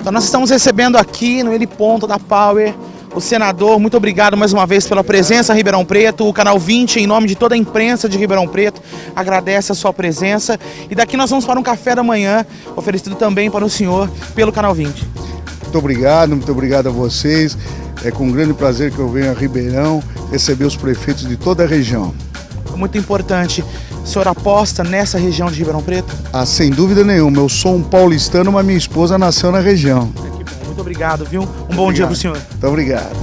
Então nós estamos recebendo aqui no Heliponto da Power o senador. Muito obrigado mais uma vez pela presença, Ribeirão Preto. O Canal 20, em nome de toda a imprensa de Ribeirão Preto, agradece a sua presença. E daqui nós vamos para um café da manhã, oferecido também para o senhor pelo Canal 20. Muito obrigado a vocês. É com grande prazer que eu venho a Ribeirão receber os prefeitos de toda a região. Muito importante. O senhor aposta nessa região de Ribeirão Preto? Ah, sem dúvida nenhuma. Eu sou um paulistano, mas minha esposa nasceu na região. Que bom. Muito obrigado, viu? Um bom dia para o senhor. Muito obrigado.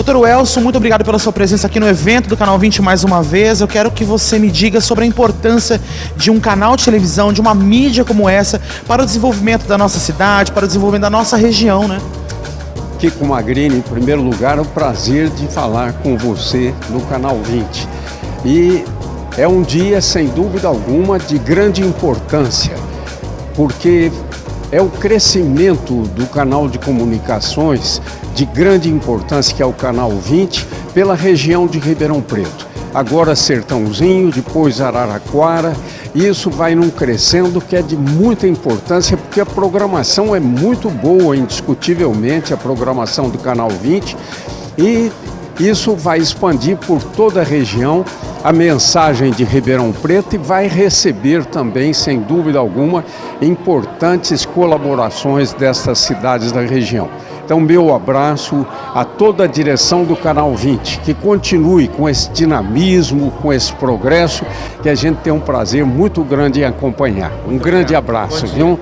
Doutor Welson, muito obrigado pela sua presença aqui no evento do Canal 20 mais uma vez. Eu quero que você me diga sobre a importância de um canal de televisão, de uma mídia como essa, para o desenvolvimento da nossa cidade, para o desenvolvimento da nossa região, né? Kiko Magrini, em primeiro lugar, é um prazer de falar com você no Canal 20. E é um dia, sem dúvida alguma, de grande importância, porque é o crescimento do canal de comunicações de grande importância, que é o Canal 20, pela região de Ribeirão Preto. Agora Sertãozinho, depois Araraquara, e isso vai num crescendo que é de muita importância, porque a programação é muito boa, indiscutivelmente, a programação do Canal 20, e isso vai expandir por toda a região a mensagem de Ribeirão Preto e vai receber também, sem dúvida alguma, importantes colaborações destas cidades da região. Então, meu abraço a toda a direção do Canal 20, que continue com esse dinamismo, com esse progresso, que a gente tem um prazer muito grande em acompanhar. Um grande abraço, viu?